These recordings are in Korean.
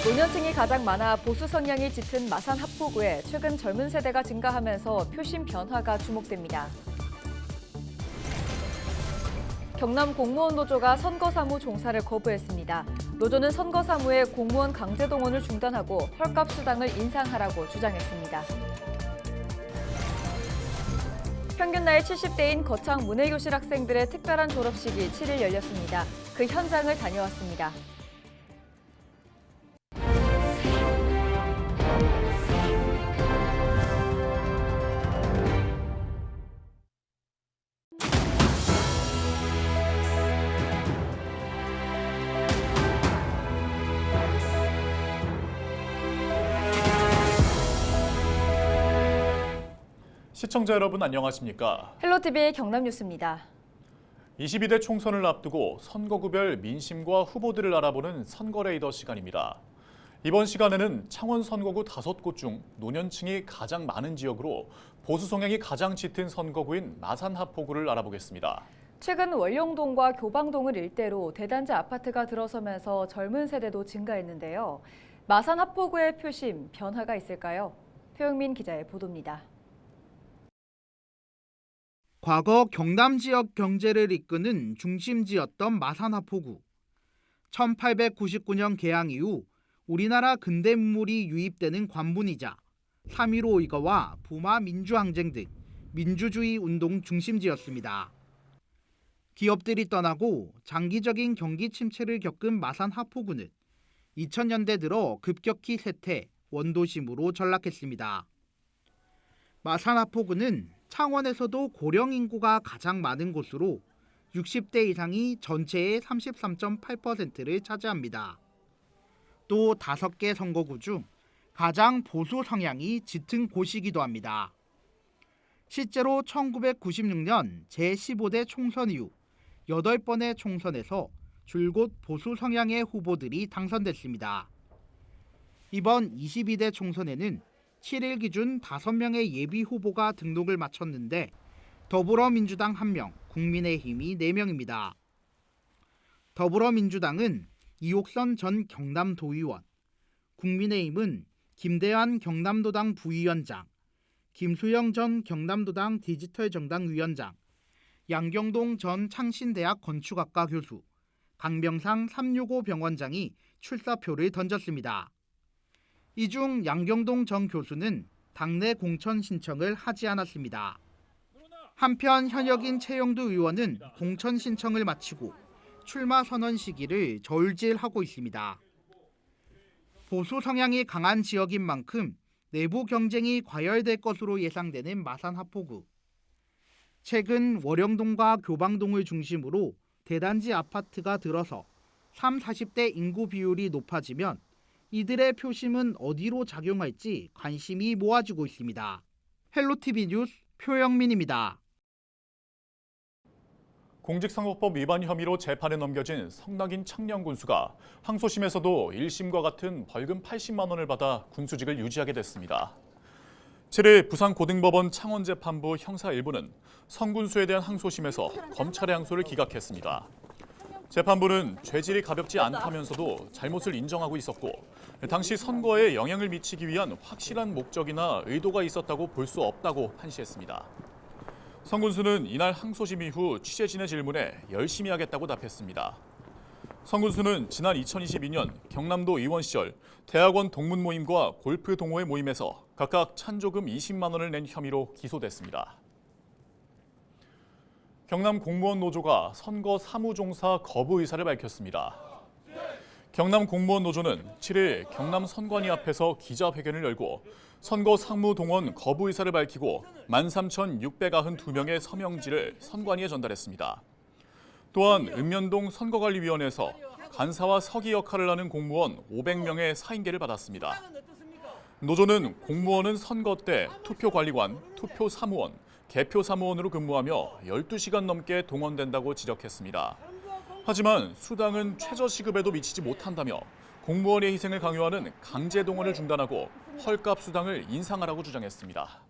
노년층이 가장 많아 보수 성향이 짙은 마산 합포구에 최근 젊은 세대가 증가하면서 표심 변화가 주목됩니다. 경남 공무원 노조가 선거사무 종사를 거부했습니다. 노조는 선거사무에 공무원 강제 동원을 중단하고 헐값 수당을 인상하라고 주장했습니다. 평균 나이 70대인 거창 문해교실 학생들의 특별한 졸업식이 7일 열렸습니다. 그 현장을 다녀왔습니다. 시청자 여러분 안녕하십니까? 헬로티비 경남뉴스입니다. 22대 총선을 앞두고 선거구별 민심과 후보들을 알아보는 선거레이더 시간입니다. 이번 시간에는 창원 선거구 5곳 중 노년층이 가장 많은 지역으로 보수 성향이 가장 짙은 선거구인 마산 합포구를 알아보겠습니다. 최근 월룡동과 교방동을 일대로 대단지 아파트가 들어서면서 젊은 세대도 증가했는데요. 마산 합포구의 표심, 변화가 있을까요? 표영민 기자의 보도입니다. 과거 경남 지역 경제를 이끄는 중심지였던 마산 합포구. 1899년 개항 이후 우리나라 근대 문물이 유입되는 관문이자 3.15 의거와 부마 민주항쟁 등 민주주의 운동 중심지였습니다. 기업들이 떠나고 장기적인 경기 침체를 겪은 마산 합포구는 2000년대 들어 급격히 쇠퇴, 원도심으로 전락했습니다. 마산 합포구는 창원에서도 고령 인구가 가장 많은 곳으로 60대 이상이 전체의 33.8%를 차지합니다. 또 5개 선거구 중 가장 보수 성향이 짙은 곳이기도 합니다. 실제로 1996년 제15대 총선 이후 8번의 총선에서 줄곧 보수 성향의 후보들이 당선됐습니다. 이번 22대 총선에는 7일 기준 5명의 예비 후보가 등록을 마쳤는데 더불어민주당 1명, 국민의힘이 4명입니다. 더불어민주당은 이옥선 전 경남도의원, 국민의힘은 김대환 경남도당 부위원장, 김수영 전 경남도당 디지털정당 위원장, 양경동 전 창신대학 건축학과 교수, 강병상 365 병원장이 출사표를 던졌습니다. 이 중 양경동 전 교수는 당내 공천 신청을 하지 않았습니다. 한편 현역인 최영두 의원은 공천 신청을 마치고 출마 선언 시기를 저울질하고 있습니다. 보수 성향이 강한 지역인 만큼 내부 경쟁이 과열될 것으로 예상되는 마산 합포구. 최근 월영동과 교방동을 중심으로 대단지 아파트가 들어서 30, 40대 인구 비율이 높아지면 이들의 표심은 어디로 작용할지 관심이 모아지고 있습니다. 헬로티비 뉴스 표영민입니다. 공직선거법 위반 혐의로 재판에 넘겨진 성낙인 청년 군수가 항소심에서도 1심과 같은 벌금 80만 원을 받아 군수직을 유지하게 됐습니다. 7일 부산고등법원 창원재판부 형사 1부는 성 군수에 대한 항소심에서 검찰의 항소를 기각했습니다. 재판부는 죄질이 가볍지 않다면서도 잘못을 인정하고 있었고 당시 선거에 영향을 미치기 위한 확실한 목적이나 의도가 있었다고 볼 수 없다고 판시했습니다. 성 군수는 이날 항소심 이후 취재진의 질문에 열심히 하겠다고 답했습니다. 성 군수는 지난 2022년 경남도 의원 시절 대학원 동문 모임과 골프 동호회 모임에서 각각 찬조금 20만 원을 낸 혐의로 기소됐습니다. 경남 공무원 노조가 선거 사무종사 거부 의사를 밝혔습니다. 경남 공무원 노조는 7일 경남 선관위 앞에서 기자회견을 열고 선거 상무 동원 거부 의사를 밝히고 13,692명의 서명지를 선관위에 전달했습니다. 또한 읍면동 선거관리위원회에서 간사와 서기 역할을 하는 공무원 500명의 사인계를 받았습니다. 노조는 공무원은 선거 때 투표관리관, 투표사무원, 개표사무원으로 근무하며 12시간 넘게 동원된다고 지적했습니다. 하지만 수당은 최저시급에도 미치지 못한다며 공무원의 희생을 강요하는 강제 동원을 중단하고 헐값 수당을 인상하라고 주장했습니다.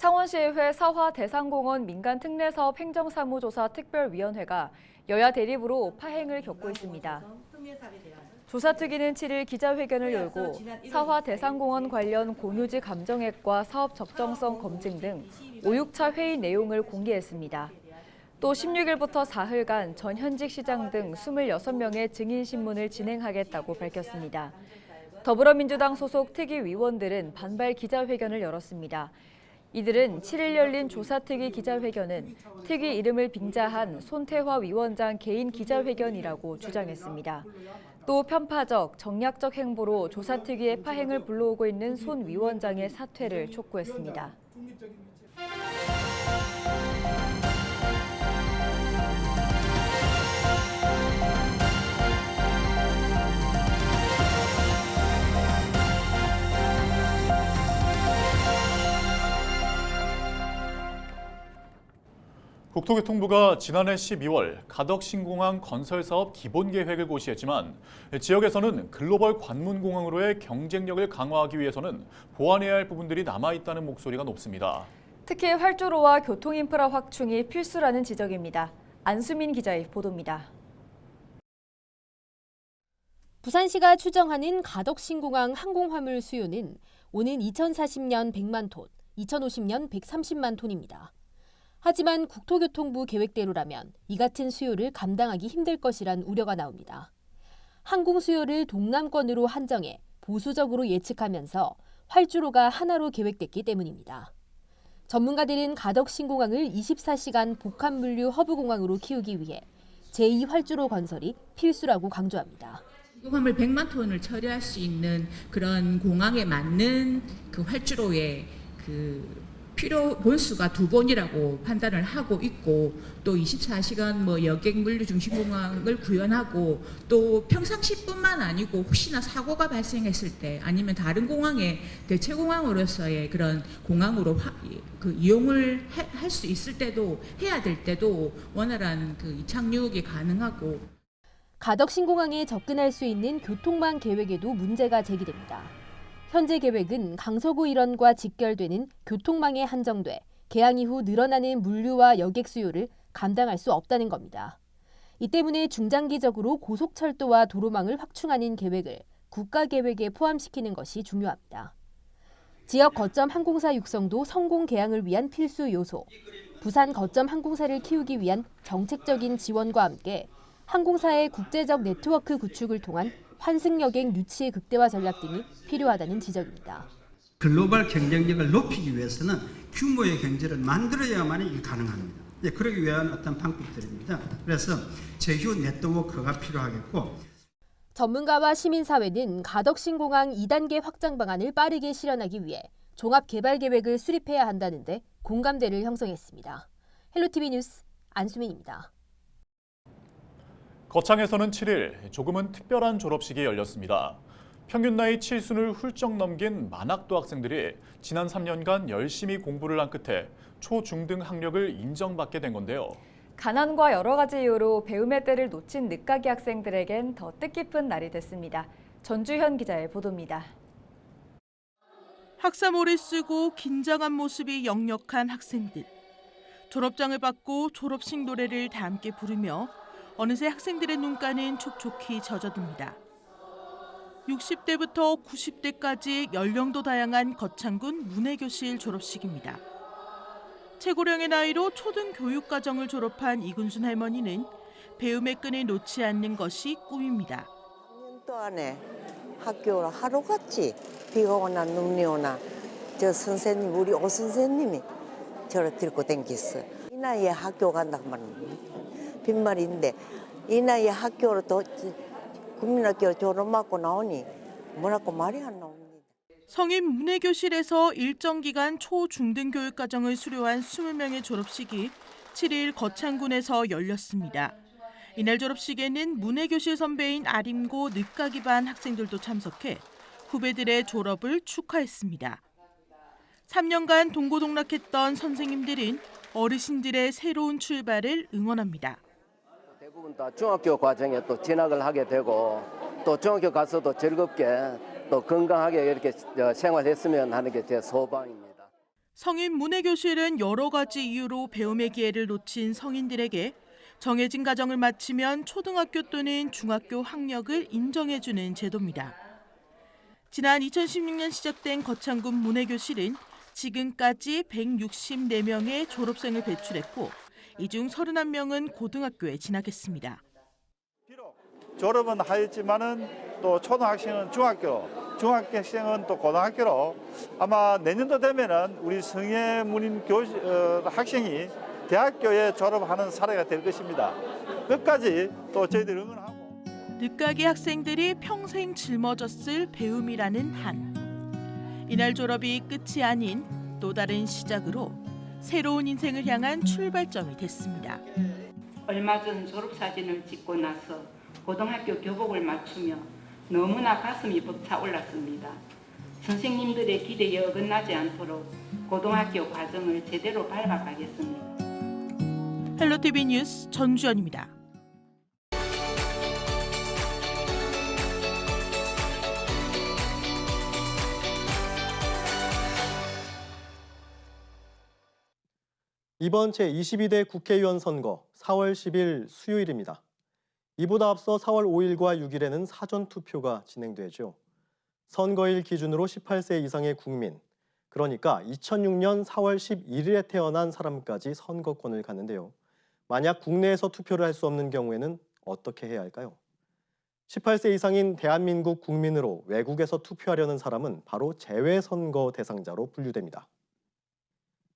창원시의회 사화대상공원 민간특례사업 행정사무조사 특별위원회가 여야 대립으로 파행을 겪고 있습니다. 조사특위는 7일 기자회견을 열고 사화대상공원 관련 공유지 감정액과 사업 적정성 검증 등 5~6차 회의 내용을 공개했습니다. 또 16일부터 사흘간 전 현직 시장 등 26명의 증인신문을 진행하겠다고 밝혔습니다. 더불어민주당 소속 특위위원들은 반발 기자회견을 열었습니다. 이들은 7일 열린 조사특위 기자회견은 특위 이름을 빙자한 손태화 위원장 개인 기자회견이라고 주장했습니다. 또 편파적, 정략적 행보로 조사특위의 파행을 불러오고 있는 손 위원장의 사퇴를 촉구했습니다. 국토교통부가 지난해 12월 가덕신공항 건설사업 기본계획을 고시했지만 지역에서는 글로벌 관문공항으로의 경쟁력을 강화하기 위해서는 보완해야 할 부분들이 남아있다는 목소리가 높습니다. 특히 활주로와 교통인프라 확충이 필수라는 지적입니다. 안수민 기자의 보도입니다. 부산시가 추정하는 가덕신공항 항공화물 수요는 오는 2040년 100만 톤, 2050년 130만 톤입니다. 하지만 국토교통부 계획대로라면 이 같은 수요를 감당하기 힘들 것이란 우려가 나옵니다. 항공 수요를 동남권으로 한정해 보수적으로 예측하면서 활주로가 하나로 계획됐기 때문입니다. 전문가들은 가덕신공항을 24시간 복합물류 허브공항으로 키우기 위해 제2활주로 건설이 필수라고 강조합니다. 화물 100만 톤을 처리할 수 있는 그런 공항에 맞는 그 활주로의 그 필요 본수가 2번이라고 판단을 하고 있고, 또 24시간 여객 물류 중심 공항을 구현하고, 또 평상시뿐만 아니고 혹시나 사고가 발생했을 때 아니면 다른 공항의 대체 공항으로서의 그런 공항으로 이용을 할 수 있을 때도, 해야 될 때도 원활한 그 이착륙이 가능하고. 가덕신공항에 접근할 수 있는 교통망 계획에도 문제가 제기됩니다. 현재 계획은 강서구 일원과 직결되는 교통망에 한정돼 개항 이후 늘어나는 물류와 여객 수요를 감당할 수 없다는 겁니다. 이 때문에 중장기적으로 고속철도와 도로망을 확충하는 계획을 국가계획에 포함시키는 것이 중요합니다. 지역 거점 항공사 육성도 성공 개항을 위한 필수 요소, 부산 거점 항공사를 키우기 위한 정책적인 지원과 함께 항공사의 국제적 네트워크 구축을 통한 환승여객 유치 극대화 전략 등이 필요하다는 지적입니다. 글로벌 경쟁력을 높이기 위해서는 규모의 경제를 만들어야만 이게 가능합니다. 그러기 위한 어떤 방법들입니다. 그래서 제휴 네트워크가 필요하겠고, 전문가와 시민사회는 가덕신공항 2단계 확장 방안을 빠르게 실현하기 위해 종합개발계획을 수립해야 한다는데 공감대를 형성했습니다. 헬로티비 뉴스 안수민입니다. 거창에서는 7일 조금은 특별한 졸업식이 열렸습니다. 평균 나이 7순을 훌쩍 넘긴 만학도 학생들이 지난 3년간 열심히 공부를 한 끝에 초중등 학력을 인정받게 된 건데요. 가난과 여러 가지 이유로 배움의 때를 놓친 늦가기 학생들에겐 더 뜻깊은 날이 됐습니다. 전주현 기자의 보도입니다. 학사모를 쓰고 긴장한 모습이 역력한 학생들. 졸업장을 받고 졸업식 노래를 다 함께 부르며 어느새 학생들의 눈가는 촉촉히 젖어듭니다. 60대부터 90대까지 연령도 다양한 거창군 문해교실 졸업식입니다. 최고령의 나이로 초등교육과정을 졸업한 이군순 할머니는 배움의 끈을 놓지 않는 것이 꿈입니다. 3년 동안에 학교를 하루같이 비가 오나 눈이 오나 저 선생님, 우리 오 선생님이 저를 들고 댕겼어요. 이 나이에 학교 간다고 말합니다. 빈말인데 이 나이에 학교로 또 국민학교 졸업하고 나오니 뭐라고 말이 안 나옵니다. 성인 문해교실에서 일정 기간 초중등 교육과정을 수료한 20명의 졸업식이 7일 거창군에서 열렸습니다. 이날 졸업식에는 문해교실 선배인 아림고 늦가기 반 학생들도 참석해 후배들의 졸업을 축하했습니다. 3년간 동고동락했던 선생님들은 어르신들의 새로운 출발을 응원합니다. 대부분 다 중학교 과정에 또 진학을 하게 되고 또 중학교 가서도 즐겁게 또 건강하게 이렇게 생활했으면 하는 게 제 소망입니다. 성인 문해교실은 여러 가지 이유로 배움의 기회를 놓친 성인들에게 정해진 과정을 마치면 초등학교 또는 중학교 학력을 인정해주는 제도입니다. 지난 2016년 시작된 거창군 문해교실은 지금까지 164명의 졸업생을 배출했고 이 중 31명은 고등학교에 진학했습니다. 비록 졸업은 하였지만은 또 초등학생은 중학생은 또 고등학교로 아마 내년도 되면은 우리 성예문인 학생이 대학교에 졸업하는 사례가 될 것입니다. 끝까지 또 저희들이 응원하고. 늦가기 학생들이 평생 짊어졌을 배움이라는 한. 이날 졸업이 끝이 아닌 또 다른 시작으로 새로운 인생을 향한 출발점이 됐습니다. 얼마 전 졸업사진을 찍고 나서 고등학교 교복을 맞추며 너무나 가슴이 벅차올랐습니다. 선생님들의 기대에 어긋나지 않도록 고등학교 과정을 제대로 밟아가겠습니다. 헬로티비 뉴스 전주연입니다. 이번 제22대 국회의원 선거 4월 10일 수요일입니다. 이보다 앞서 4월 5일과 6일에는 사전투표가 진행되죠. 선거일 기준으로 18세 이상의 국민, 그러니까 2006년 4월 11일에 태어난 사람까지 선거권을 갖는데요. 만약 국내에서 투표를 할 수 없는 경우에는 어떻게 해야 할까요? 18세 이상인 대한민국 국민으로 외국에서 투표하려는 사람은 바로 재외선거 대상자로 분류됩니다.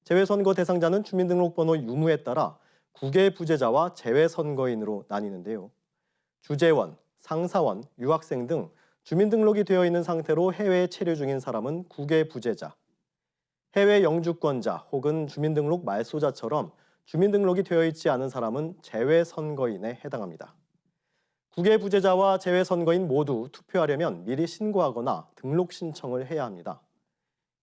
재외선거 대상자는 주민등록번호 유무에 따라 국외 부재자와 재외선거인으로 나뉘는데요. 주재원, 상사원, 유학생 등 주민등록이 되어 있는 상태로 해외에 체류 중인 사람은 국외 부재자, 해외 영주권자 혹은 주민등록 말소자처럼 주민등록이 되어 있지 않은 사람은 재외선거인에 해당합니다. 국외 부재자와 재외선거인 모두 투표하려면 미리 신고하거나 등록 신청을 해야 합니다.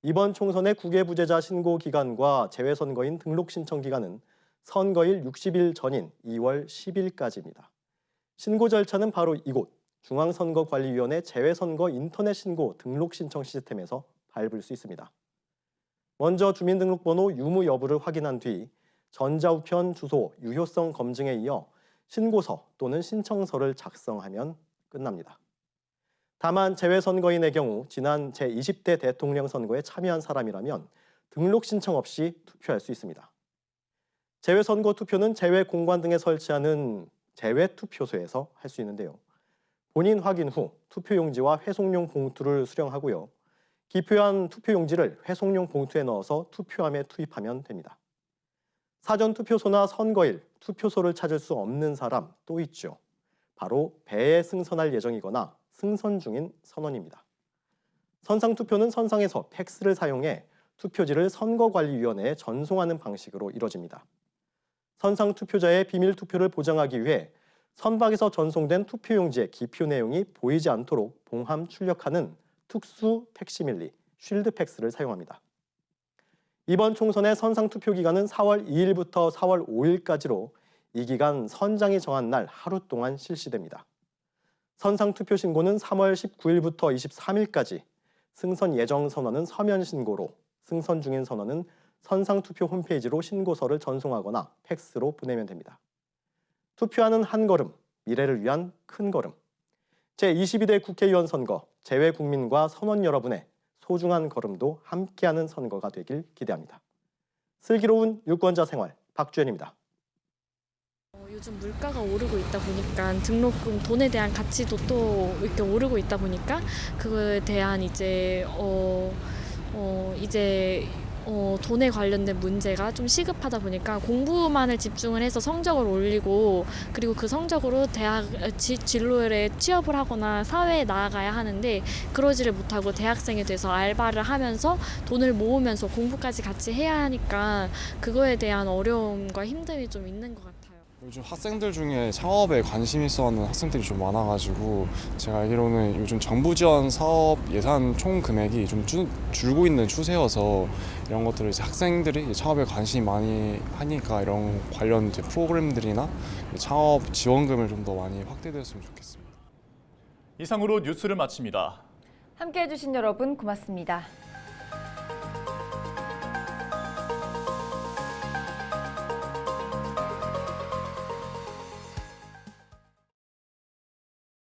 이번 총선의 국외 부재자 신고 기간과 재외선거인 등록 신청 기간은 선거일 60일 전인 2월 10일까지입니다. 신고 절차는 바로 이곳 중앙선거관리위원회 재외선거 인터넷 신고 등록 신청 시스템에서 밟을 수 있습니다. 먼저 주민등록번호 유무 여부를 확인한 뒤 전자우편 주소 유효성 검증에 이어 신고서 또는 신청서를 작성하면 끝납니다. 다만 재외선거인의 경우 지난 제20대 대통령 선거에 참여한 사람이라면 등록 신청 없이 투표할 수 있습니다. 재외선거 투표는 재외공관 등에 설치하는 재외투표소에서 할 수 있는데요. 본인 확인 후 투표용지와 회송용 봉투를 수령하고요. 기표한 투표용지를 회송용 봉투에 넣어서 투표함에 투입하면 됩니다. 사전투표소나 선거일 투표소를 찾을 수 없는 사람 또 있죠. 바로 배에 승선할 예정이거나 승선 중인 선원입니다. 선상투표는 선상에서 팩스를 사용해 투표지를 선거관리위원회에 전송하는 방식으로 이뤄집니다. 선상투표자의 비밀투표를 보장하기 위해 선박에서 전송된 투표용지의 기표 내용이 보이지 않도록 봉함 출력하는 특수 팩시밀리, 쉴드 팩스를 사용합니다. 이번 총선의 선상투표 기간은 4월 2일부터 4월 5일까지로 이 기간 선장이 정한 날 하루 동안 실시됩니다. 선상투표 신고는 3월 19일부터 23일까지, 승선 예정 선원은 서면 신고로, 승선 중인 선원은 선상투표 홈페이지로 신고서를 전송하거나 팩스로 보내면 됩니다. 투표하는 한 걸음, 미래를 위한 큰 걸음. 제22대 국회의원 선거, 재외국민과 선원 여러분의 소중한 걸음도 함께하는 선거가 되길 기대합니다. 슬기로운 유권자 생활, 박주연입니다. 요즘 물가가 오르고 있다 보니까 등록금 돈에 대한 가치도 또 이렇게 오르고 있다 보니까 그거에 대한 이제 돈에 관련된 문제가 좀 시급하다 보니까 공부만을 집중을 해서 성적을 올리고 그리고 그 성적으로 대학 진로에 취업을 하거나 사회에 나아가야 하는데 그러지를 못하고 대학생이 돼서 알바를 하면서 돈을 모으면서 공부까지 같이 해야 하니까 그거에 대한 어려움과 힘듦이 좀 있는 것 같아요. 요즘 학생들 중에 창업에 관심 있어 하는 학생들이 좀 많아가지고 제가 알기로는 요즘 정부 지원 사업 예산 총 금액이 좀 줄고 있는 추세여서 이런 것들을 이제 학생들이 창업에 관심이 많이 하니까 이런 관련 이제 프로그램들이나 창업 지원금을 좀 더 많이 확대되었으면 좋겠습니다. 이상으로 뉴스를 마칩니다. 함께해 주신 여러분 고맙습니다.